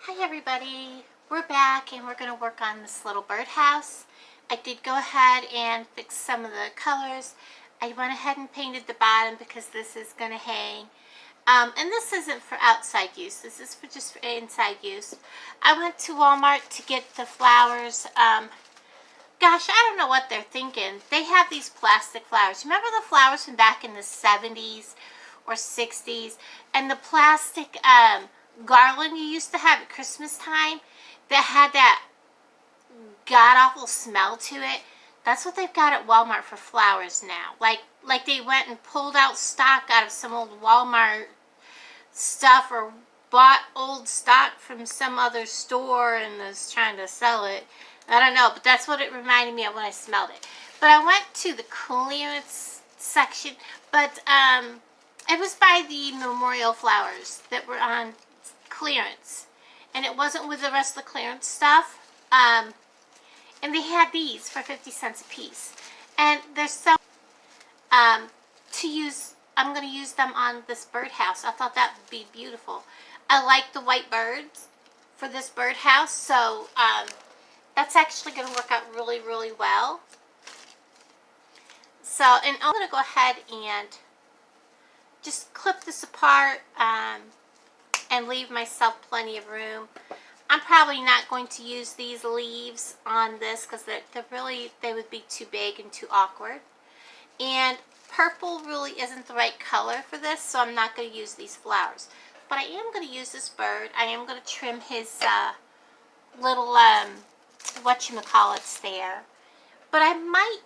Hi everybody, we're back and we're going to work on this little birdhouse. I did go ahead and fix some of the colors. I went ahead and painted the bottom because this is going to hang. And this isn't for outside use, this is for just for inside use. I went to Walmart to get the flowers. Gosh, I don't know what they're thinking. They have these plastic flowers. Remember the flowers from back in the 70s or 60s? And the plastic garland you used to have at Christmas time that had that god-awful smell to it? That's what they've got at Walmart for flowers now. Like they went and pulled out stock out of some old Walmart stuff or bought old stock from some other store and is trying to sell it. I don't know, but that's what it reminded me of when I smelled it. But I went to the clearance section, but it was by the memorial flowers that were on clearance, and it wasn't with the rest of the clearance stuff. And they had these for 50 cents a piece, and they're so to use. I'm going to use them on this birdhouse. I thought that would be beautiful. I like the white birds for this birdhouse, so that's actually going to work out really, really well. So, and I'm going to go ahead and just clip this apart and leave myself plenty of room. I'm probably not going to use these leaves on this because they would be too big and too awkward. And purple really isn't the right color for this, so I'm not going to use these flowers. But I am going to use this bird. I am going to trim his little whatchamacallits there. But I might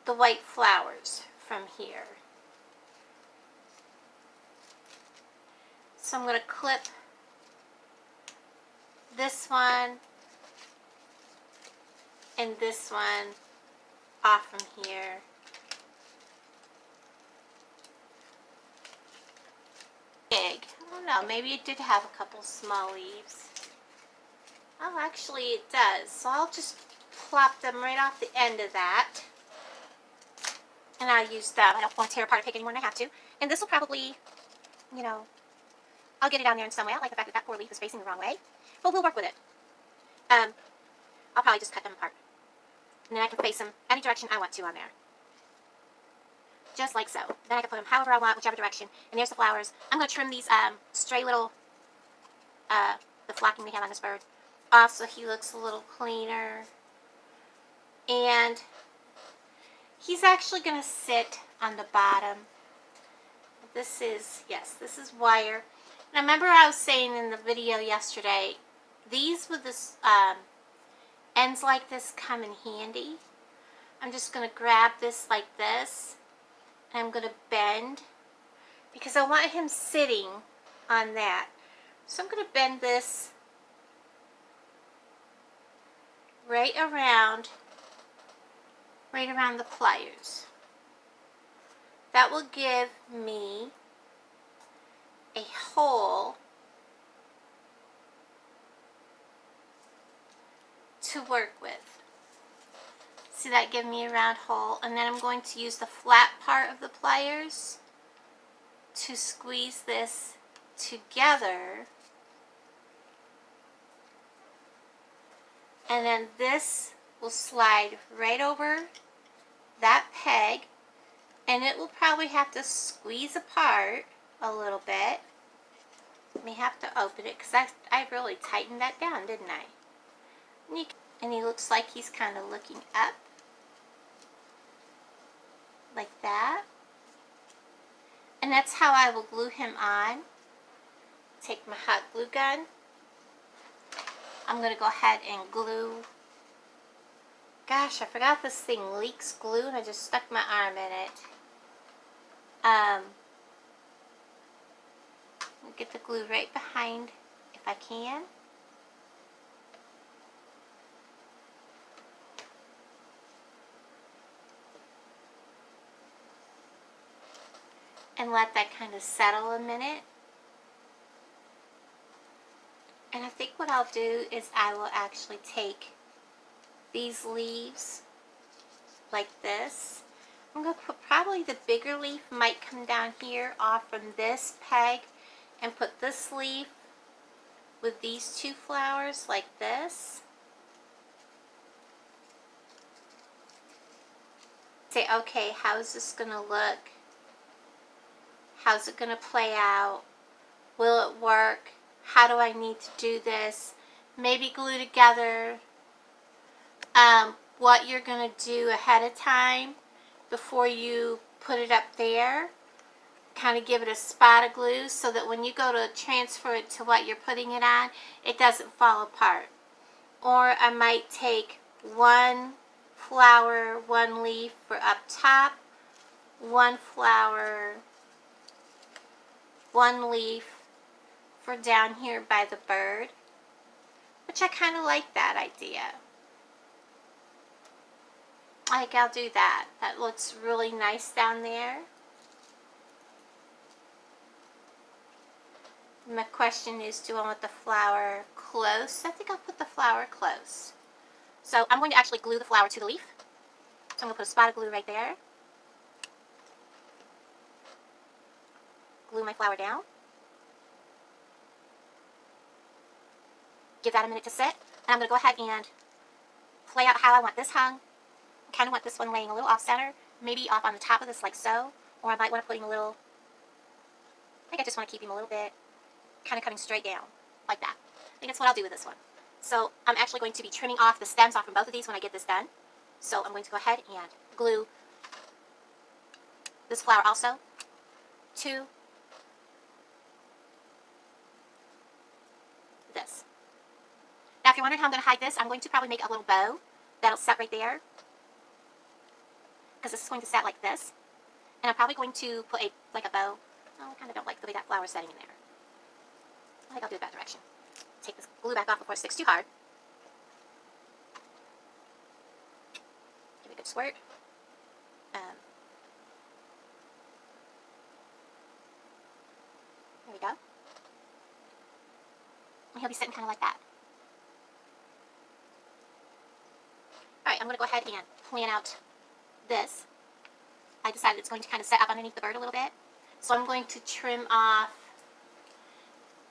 the white flowers from here. So I'm going to clip this one and this one off from here. Big. I don't know, maybe it did have a couple small leaves. Oh, actually it does. So I'll just plop them right off the end of that. And I'll use that. I don't want to tear apart a pig anymore than I have to. And this will probably, you know, I'll get it down there in some way. I like the fact that that poor leaf is facing the wrong way. But we'll work with it. I'll probably just cut them apart. And then I can face them any direction I want to on there. Just like so. Then I can put them however I want, whichever direction. And there's the flowers. I'm going to trim these stray little, the flocking we have on this bird off so he looks a little cleaner. And he's actually going to sit on the bottom. This is wire. And I remember I was saying in the video yesterday, these with this ends like this come in handy. I'm just going to grab this like this, and I'm going to bend, because I want him sitting on that. So I'm going to bend this right around the pliers. That will give me a hole to work with. See that? Give me a round hole. And then I'm going to use the flat part of the pliers to squeeze this together. And then this will slide right over that peg, and it will probably have to squeeze apart a little bit. Let me have to open it because I really tightened that down, didn't I? And he looks like he's kind of looking up. Like that. And that's how I will glue him on. Take my hot glue gun. I'm going to go ahead and glue. Gosh, I forgot this thing leaks glue and I just stuck my arm in it. I'll get the glue right behind if I can. And let that kind of settle a minute. And I think what I'll do is I will actually take these leaves like this. I'm going to put, probably the bigger leaf might come down here off from this peg, and put this leaf with these two flowers like this. Say, okay, how is this going to look? How's it going to play out? Will it work? How do I need to do this? Maybe glue together what you're going to do ahead of time before you put it up there. Kind of give it a spot of glue so that when you go to transfer it to what you're putting it on, it doesn't fall apart. Or I might take one flower, one leaf for up top, one flower, one leaf for down here by the bird, which I kind of like that idea. Like, I'll do that. That looks really nice down there. My question is, do I want the flower close? I think I'll put the flower close. So I'm going to actually glue the flower to the leaf. So I'm going to put a spot of glue right there. Glue my flower down. Give that a minute to sit. And I'm going to go ahead and play out how I want this hung. I kind of want this one laying a little off center. Maybe off on the top of this like so. Or I might want to put him a little, I think I just want to keep him a little bit kind of coming straight down like that. I think that's what I'll do with this one. So I'm actually going to be trimming off the stems off from both of these when I get this done. So I'm going to go ahead and glue this flower also to this. Now if you're wondering how I'm going to hide this, I'm going to probably make a little bow that'll set right there, because this is going to set like this. And I'm probably going to put a bow. Oh, I kind of don't like the way that flower's setting in there. I think I'll do it that direction. Take this glue back off before it sticks too hard. Give it a good squirt. There we go. And he'll be sitting kind of like that. Alright, I'm going to go ahead and plan out this. I decided it's going to kind of set up underneath the bird a little bit. So I'm going to trim off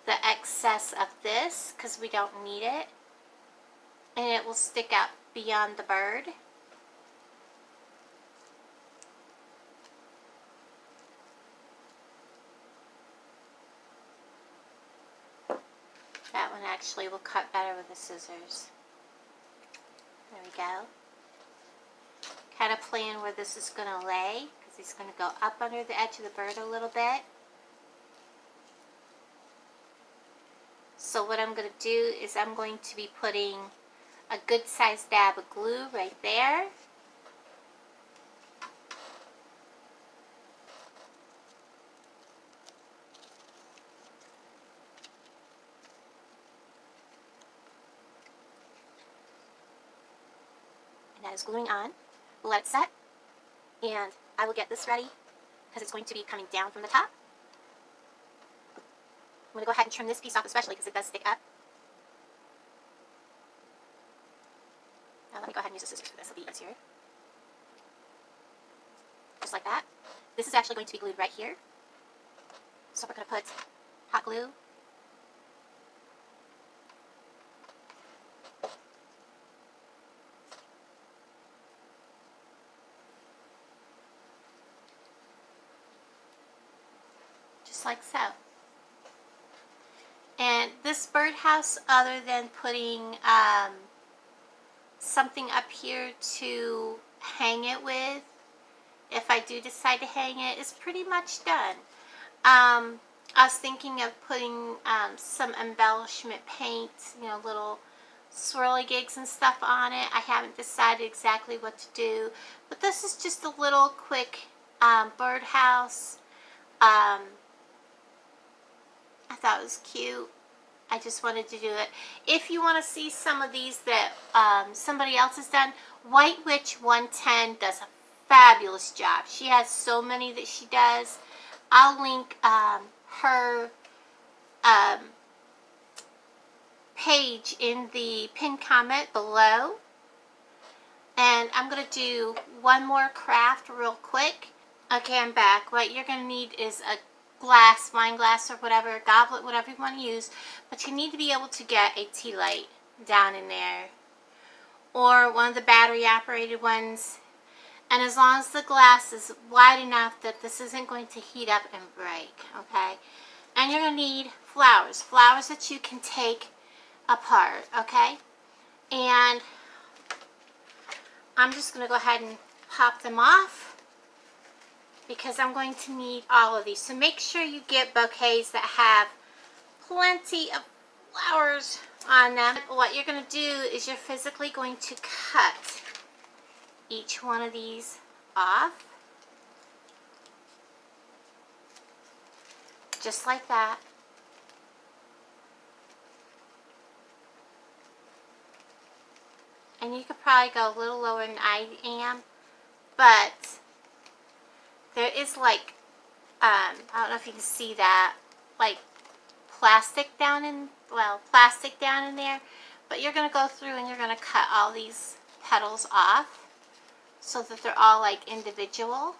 the excess of this because we don't need it. And it will stick out beyond the bird. That one actually will cut better with the scissors. There we go. Kind of plan where this is going to lay, because he's going to go up under the edge of the bird a little bit. So what I'm going to do is I'm going to be putting a good sized dab of glue right there. And that is gluing on. We'll let it set, and I will get this ready because it's going to be coming down from the top. I'm going to go ahead and trim this piece off especially because it does stick up. Now let me go ahead and use the scissors for this, it'll be easier. Just like that. This is actually going to be glued right here. So we're going to put hot glue . Just like so. And this birdhouse, other than putting something up here to hang it with, if I do decide to hang it, is pretty much done. I was thinking of putting some embellishment paint, you know, little swirly gigs and stuff on it. I haven't decided exactly what to do, but this is just a little quick birdhouse. I thought it was cute. I just wanted to do it. If you want to see some of these that somebody else has done, White Witch 110 does a fabulous job. She has so many that she does. I'll link her page in the pinned comment below. And I'm going to do one more craft real quick. Okay, I'm back. What you're going to need is a glass, wine glass or whatever, goblet, whatever you want to use, but you need to be able to get a tea light down in there, or one of the battery operated ones. And as long as the glass is wide enough that this isn't going to heat up and break, okay? And you're going to need flowers that you can take apart, okay? And I'm just going to go ahead and pop them off because I'm going to need all of these. So make sure you get bouquets that have plenty of flowers on them. What you're going to do is you're physically going to cut each one of these off, just like that. And you could probably go a little lower than I am, but there is like, I don't know if you can see that, like plastic down in there, but you're going to go through and you're going to cut all these petals off so that they're all like individual.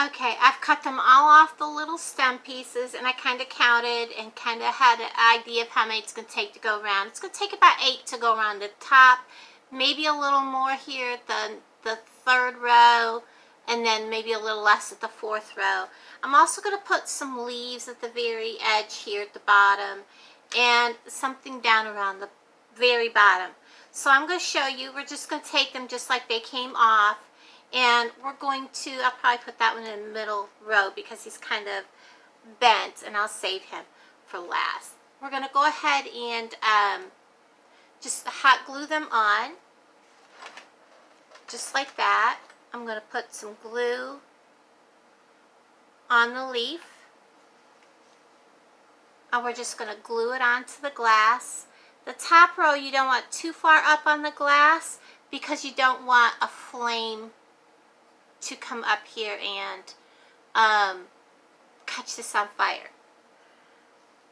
Okay, I've cut them all off the little stem pieces, and I kind of counted and kind of had an idea of how many it's going to take to go around. It's going to take about 8 to go around the top, maybe a little more here at the third row, and then maybe a little less at the fourth row. I'm also going to put some leaves at the very edge here at the bottom, and something down around the very bottom. So I'm going to show you. We're just going to take them just like they came off, and we're going to, I'll probably put that one in the middle row because he's kind of bent, and I'll save him for last. We're going to go ahead and just hot glue them on, just like that. I'm going to put some glue on the leaf, and we're just going to glue it onto the glass. The top row you don't want too far up on the glass because you don't want a flame to come up here and catch this on fire.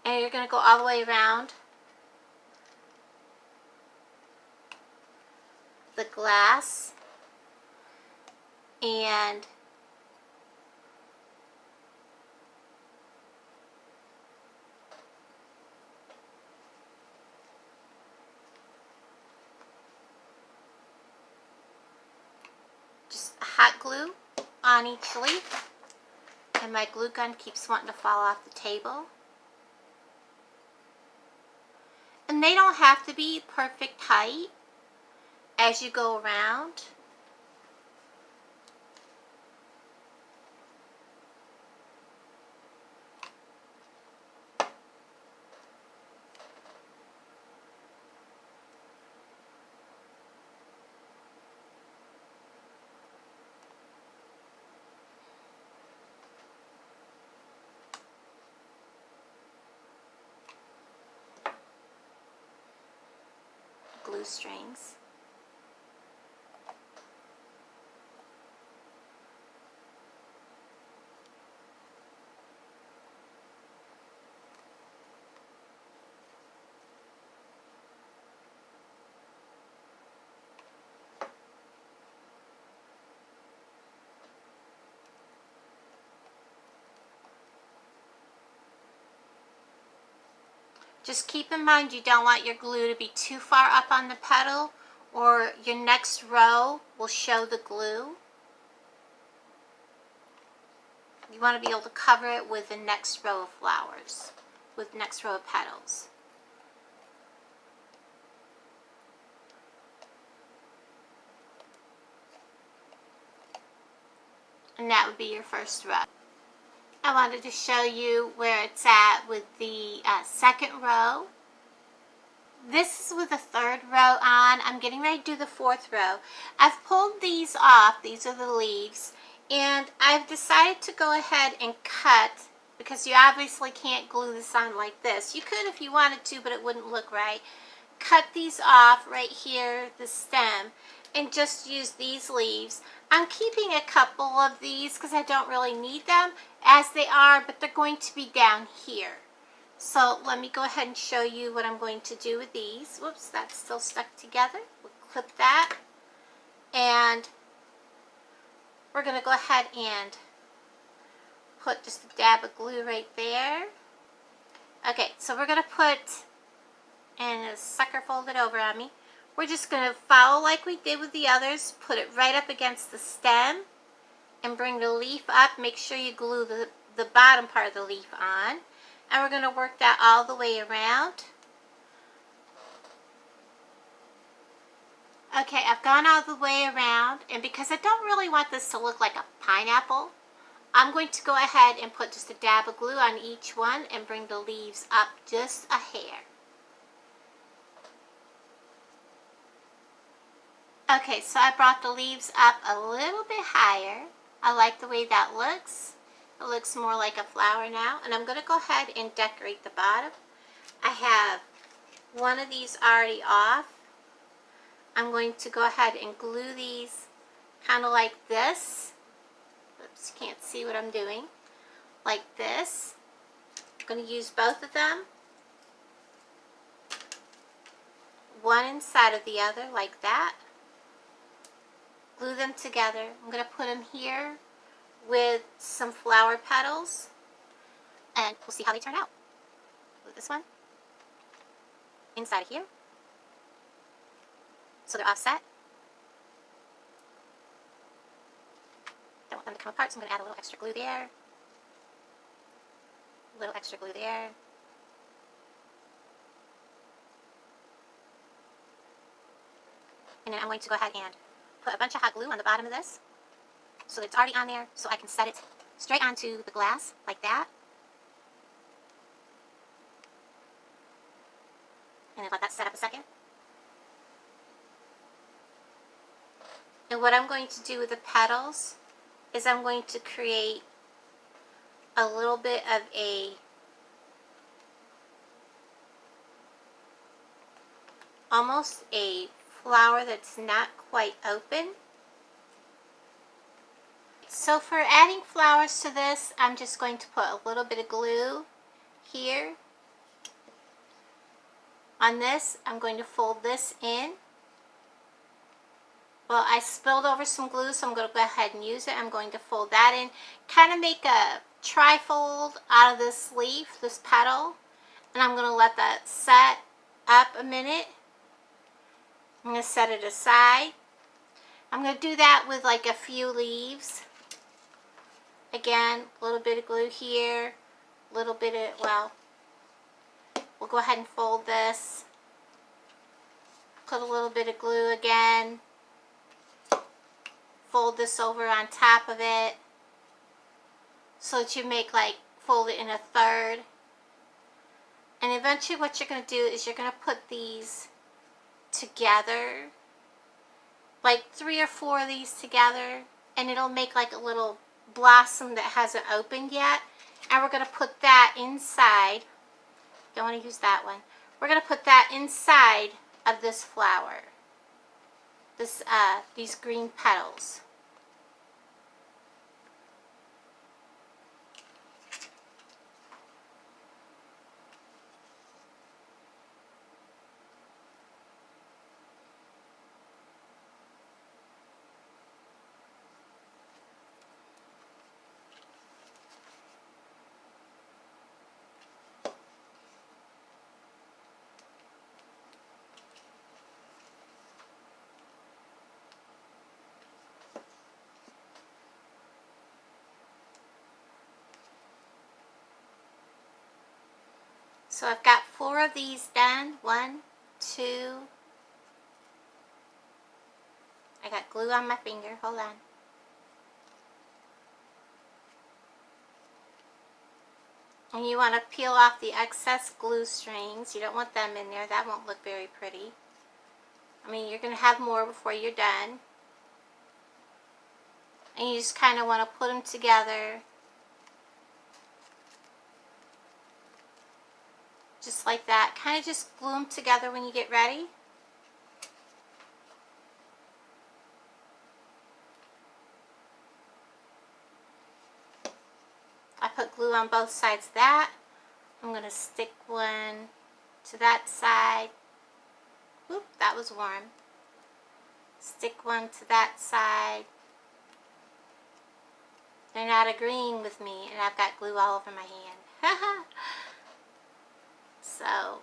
And you're going to go all the way around the glass, and just hot glue on each leaf. And my glue gun keeps wanting to fall off the table. And they don't have to be perfect height as you go around. Glue strings. Just keep in mind you don't want your glue to be too far up on the petal, or your next row will show the glue. You want to be able to cover it with the next row of flowers, with the next row of petals. And that would be your first row. I wanted to show you where it's at with the second row. This is with the third row on. I'm getting ready to do the fourth row. I've pulled these off. These are the leaves. And I've decided to go ahead and cut, because you obviously can't glue this on like this. You could if you wanted to, but it wouldn't look right. Cut these off right here, the stem, and just use these leaves. I'm keeping a couple of these because I don't really need them as they are, but they're going to be down here. So let me go ahead and show you what I'm going to do with these. Whoops, that's still stuck together. We'll clip that. And we're going to go ahead and put just a dab of glue right there. Okay, so we're going to put, and a sucker folded over on me, we're just going to follow like we did with the others, put it right up against the stem, and bring the leaf up. Make sure you glue the bottom part of the leaf on. And we're going to work that all the way around. Okay, I've gone all the way around, and because I don't really want this to look like a pineapple, I'm going to go ahead and put just a dab of glue on each one and bring the leaves up just a hair. Okay, so I brought the leaves up a little bit higher. I like the way that looks. It looks more like a flower now. And I'm going to go ahead and decorate the bottom. I have one of these already off. I'm going to go ahead and glue these kind of like this. Oops, you can't see what I'm doing. Like this. I'm going to use both of them. One inside of the other like that. Glue them together. I'm going to put them here with some flower petals, and we'll see how they turn out. Glue this one inside of here, so they're offset. Don't want them to come apart, so I'm going to add a little extra glue there, a little extra glue there. And then I'm going to go ahead and put a bunch of hot glue on the bottom of this, so that it's already on there, so I can set it straight onto the glass, like that. And then let that set up a second. And what I'm going to do with the petals is I'm going to create a little bit of almost a flower that's not quite open. So for adding flowers to this, I'm just going to put a little bit of glue here. On this, I'm going to fold this in. Well, I spilled over some glue, so I'm going to go ahead and use it. I'm going to fold that in. Kind of make a trifold out of this leaf, this petal. And I'm going to let that set up a minute. I'm going to set it aside. I'm going to do that with like a few leaves. Again, a little bit of glue here, a little bit of, well, we'll go ahead and fold this. Put a little bit of glue again. Fold this over on top of it. So that you make like, fold it in a third. And eventually what you're going to do is you're going to put these together. Like 3 or 4 of these together. And it'll make like a little blossom that hasn't opened yet, and we're going to put that inside. Don't want to use that one. We're going to put that inside of this flower, these green petals. So I've got 4 of these done. 1, 2. I got glue on my finger. Hold on. And you want to peel off the excess glue strings. You don't want them in there. That won't look very pretty. I mean, you're going to have more before you're done. And you just kind of want to put them together. Just like that. Kind of just glue them together when you get ready. I put glue on both sides of that. I'm going to stick one to that side. Oop, that was warm. Stick one to that side. They're not agreeing with me, and I've got glue all over my hand. So,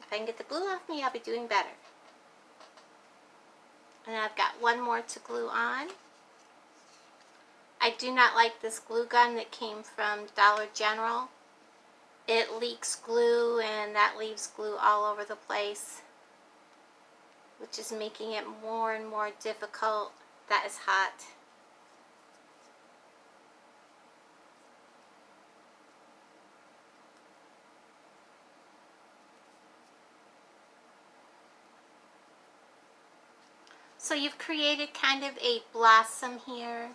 if I can get the glue off me, I'll be doing better. And I've got one more to glue on. I do not like this glue gun that came from Dollar General. It leaks glue, and that leaves glue all over the place, which is making it more and more difficult. That is hot. So you've created kind of a blossom here,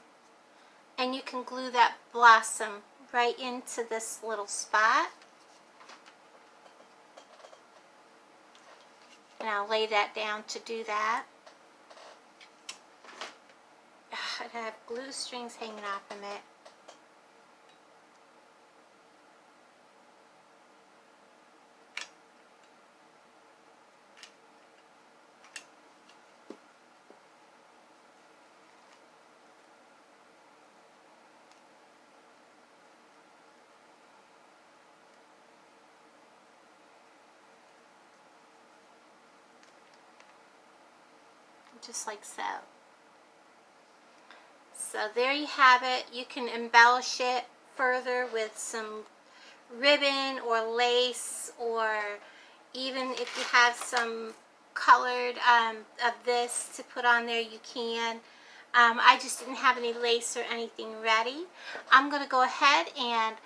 and you can glue that blossom right into this little spot. And I'll lay that down to do that. And I have glue strings hanging off from it. Just like so. So there you have it. You can embellish it further with some ribbon or lace, or even if you have some colored of this to put on there, you can. I just didn't have any lace or anything ready. I'm going to go ahead and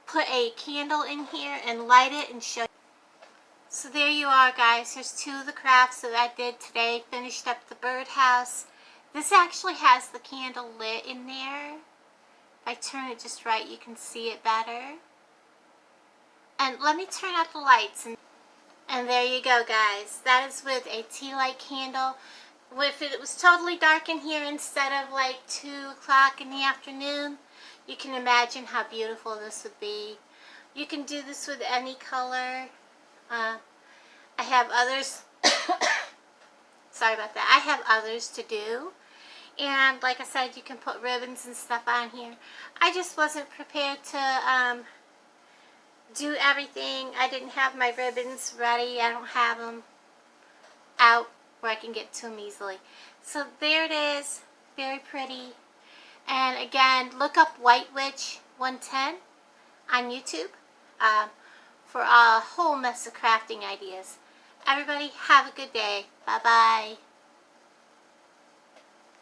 put a candle in here and light it and show you. So there you are, guys. Here's two of the crafts that I did today. Finished up the birdhouse. This actually has the candle lit in there. If I turn it just right, you can see it better. And let me turn out the lights. And there you go, guys. That is with a tea light candle. If it was totally dark in here instead of like 2 o'clock in the afternoon, you can imagine how beautiful this would be. You can do this with any color. I have others. Sorry about that. I have others to do. And like I said, you can put ribbons and stuff on here. I just wasn't prepared to do everything. I didn't have my ribbons ready. I don't have them out where I can get to them easily. So there it is. Very pretty. And again, look up White Witch 110 on YouTube for a whole mess of crafting ideas. Everybody have a good day. Bye-bye.